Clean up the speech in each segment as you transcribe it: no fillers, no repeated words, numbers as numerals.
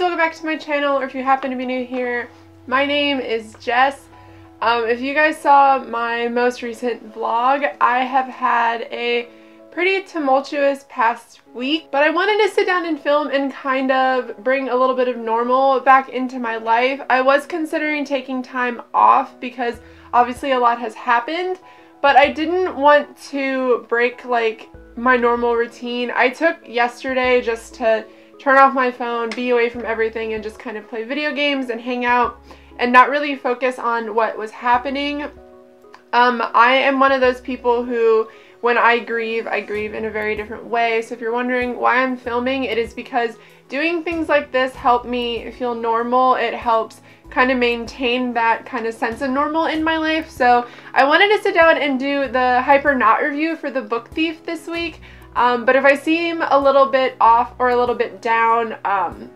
welcome back to my channel, or if you happen to be new here, my name is Jess. If you guys saw my most recent vlog, I have had a pretty tumultuous past week, but I wanted to sit down and film and kind of bring a little bit of normal back into my life. I was considering taking time off because obviously a lot has happened, but I didn't want to break like my normal routine. I took yesterday just to turn off my phone, be away from everything, and just kind of play video games and hang out and not really focus on what was happening. I am one of those people who, when I grieve in a very different way. So if you're wondering why I'm filming, it is because doing things like this help me feel normal. It helps kind of maintain that kind of sense of normal in my life. So I wanted to sit down and do the Hyper Not review for The Book Thief this week. But if I seem a little bit off or a little bit down,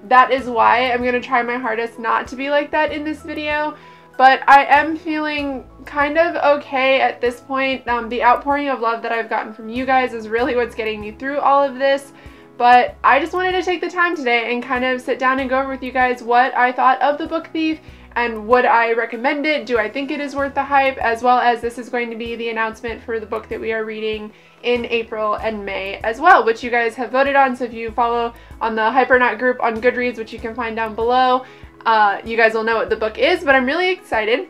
that is why. I'm going to try my hardest not to be like that in this video. But I am feeling kind of okay at this point. The outpouring of love that I've gotten from you guys is really what's getting me through all of this. But I just wanted to take the time today and kind of sit down and go over with you guys what I thought of The Book Thief and would I recommend it? Do I think it is worth the hype? As well as this is going to be the announcement for the book that we are reading in April and May as well, which you guys have voted on. So if you follow on the Hyper Not group on Goodreads, which you can find down below, you guys will know what the book is, but I'm really excited.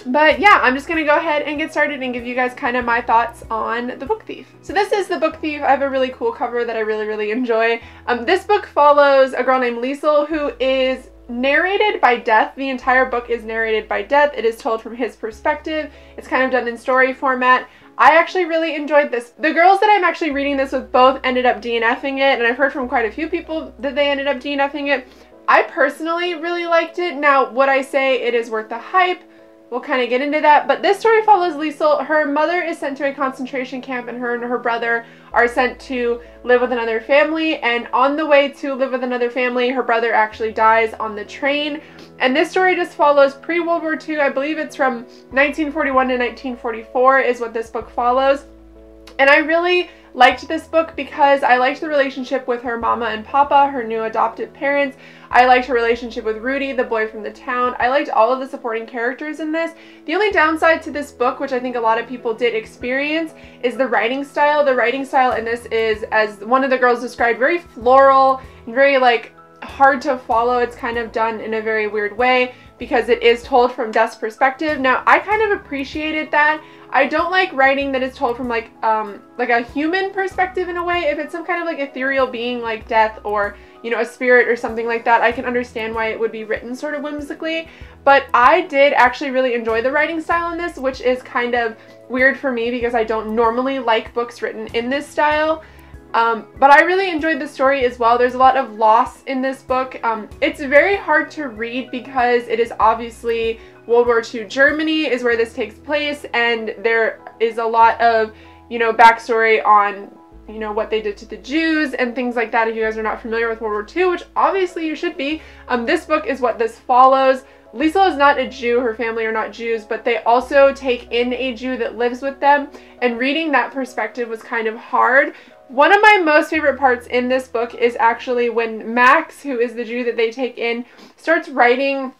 But yeah, I'm just going to go ahead and get started and give you guys kind of my thoughts on The Book Thief. So this is The Book Thief. I have a really cool cover that I really enjoy. This book follows a girl named Liesl who is narrated by Death. The entire book is narrated by Death. It is told from his perspective. It's kind of done in story format. I actually really enjoyed this. The girls that I'm actually reading this with both ended up DNFing it, and I've heard from quite a few people that they ended up DNFing it. I personally really liked it. Now, would I say it is worth the hype? We'll kind of get into that, but this story follows Liesl. Her mother is sent to a concentration camp, and her brother are sent to live with another family, and on the way to live with another family, her brother actually dies on the train. And this story just follows pre-World War II. I believe it's from 1941 to 1944 is what this book follows. And I really liked this book because I liked the relationship with her mama and papa, her new adopted parents. I liked her relationship with Rudy, the boy from the town. I liked all of the supporting characters in this. The only downside to this book, which I think a lot of people did experience, is the writing style. The writing style in this is, as one of the girls described, very floral and very like hard to follow. It's kind of done in a very weird way because it is told from Death's perspective. Now, I kind of appreciated that. I don't like writing that is told from like a human perspective in a way. If it's some kind of like ethereal being like Death or, you know, a spirit or something like that, I can understand why it would be written sort of whimsically. But I did actually really enjoy the writing style in this, which is kind of weird for me because I don't normally like books written in this style. But I really enjoyed the story as well. There's a lot of loss in this book. It's very hard to read because it is obviously World War II Germany is where this takes place, and there is a lot of, you know, backstory on, you know, what they did to the Jews and things like that if you guys are not familiar with World War II, which obviously you should be. This book is what this follows. Liesl is not a Jew, her family are not Jews, but they also take in a Jew that lives with them, and reading that perspective was kind of hard. One of my most favorite parts in this book is actually when Max, who is the Jew that they take in, starts writing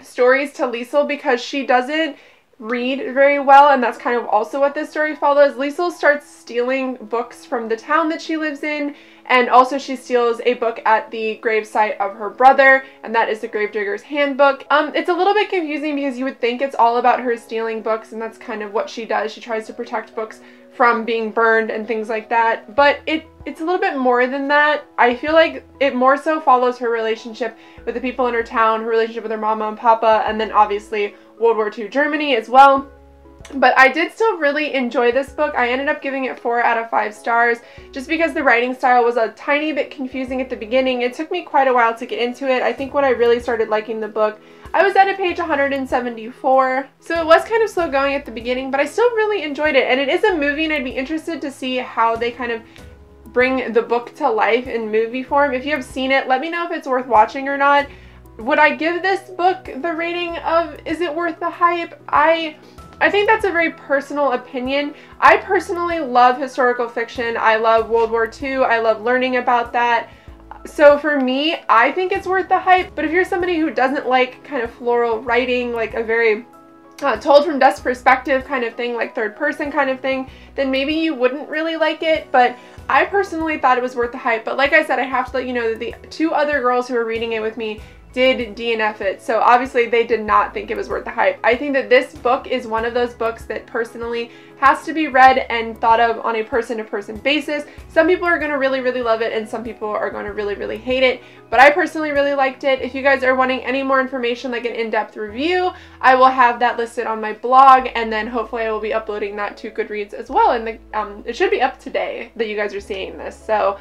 stories to Liesl because she doesn't read very well, and that's kind of also what this story follows. Liesl starts stealing books from the town that she lives in, and also she steals a book at the gravesite of her brother, and that is the Gravedigger's Handbook. It's a little bit confusing because you would think it's all about her stealing books, and that's kind of what she does. She tries to protect books from being burned and things like that, but it's a little bit more than that. I feel like it more so follows her relationship with the people in her town, her relationship with her mama and papa, and then obviously World War II Germany as well. But I did still really enjoy this book. I ended up giving it 4 out of 5 stars just because the writing style was a tiny bit confusing at the beginning. It took me quite a while to get into it. I think when I really started liking the book, I was at a page 174, so it was kind of slow going at the beginning, but I still really enjoyed it. And it is a movie, and I'd be interested to see how they kind of bring the book to life in movie form. If you have seen it, let me know if it's worth watching or not. Would I give this book the rating of, is it worth the hype? I think that's a very personal opinion. I personally love historical fiction. I love World War II. I love learning about that. So for me, I think it's worth the hype, but if you're somebody who doesn't like kind of floral writing, like a very told from desk perspective kind of thing, like third person kind of thing, then maybe you wouldn't really like it. But I personally thought it was worth the hype. But like I said, I have to let you know that the 2 other girls who were reading it with me did DNF it, so obviously they did not think it was worth the hype. I think that this book is one of those books that personally has to be read and thought of on a person-to-person basis. Some people are going to really, really love it, and some people are going to really, really hate it, but I personally really liked it. If you guys are wanting any more information, like an in-depth review, I will have that listed on my blog, and then hopefully I will be uploading that to Goodreads as well, and it should be up today that you guys are seeing this. So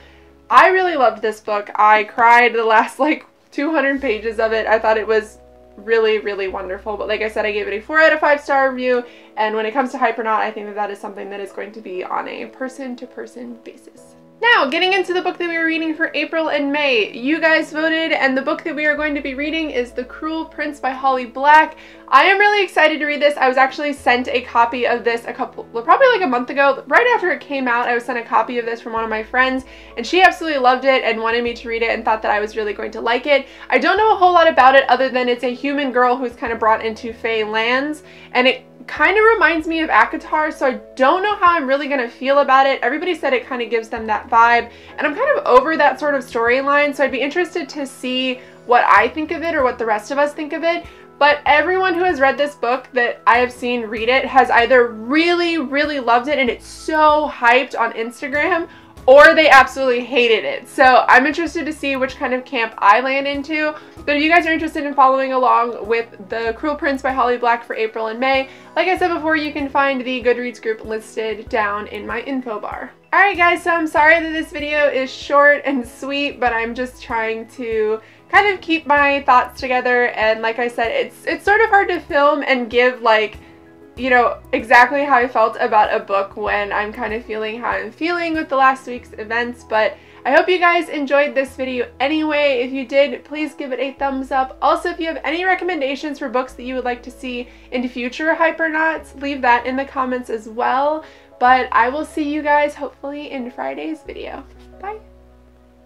I really loved this book. I cried the last like 200 pages of it. I thought it was really, really wonderful. But like I said, I gave it a 4 out of 5 star review. And when it comes to hype or not, I think that that is something that is going to be on a person-to-person basis. Now, getting into the book that we were reading for April and May. You guys voted, and the book that we are going to be reading is The Cruel Prince by Holly Black. I am really excited to read this. I was actually sent a copy of this probably like a month ago. Right after it came out, I was sent a copy of this from one of my friends, and she absolutely loved it and wanted me to read it and thought that I was really going to like it. I don't know a whole lot about it other than it's a human girl who's kind of brought into Fae lands, and it kind of reminds me of ACOTAR, so I don't know how I'm really going to feel about it. Everybody said it kind of gives them that vibe, and I'm kind of over that sort of storyline, so I'd be interested to see what I think of it or what the rest of us think of it. But everyone who has read this book that I have seen read it has either really, really loved it and it's so hyped on Instagram, or they absolutely hated it. So I'm interested to see which kind of camp I land into. But if you guys are interested in following along with The Cruel Prince by Holly Black for April and May, like I said before, you can find the Goodreads group listed down in my info bar. Alright guys, so I'm sorry that this video is short and sweet, but I'm just trying to kind of keep my thoughts together, and like I said, it's sort of hard to film and give like, you know, exactly how I felt about a book when I'm kind of feeling how I'm feeling with the last week's events. But I hope you guys enjoyed this video anyway. If you did, please give it a thumbs up. Also, if you have any recommendations for books that you would like to see in future Hypernauts, leave that in the comments as well. But I will see you guys hopefully in Friday's video. Bye!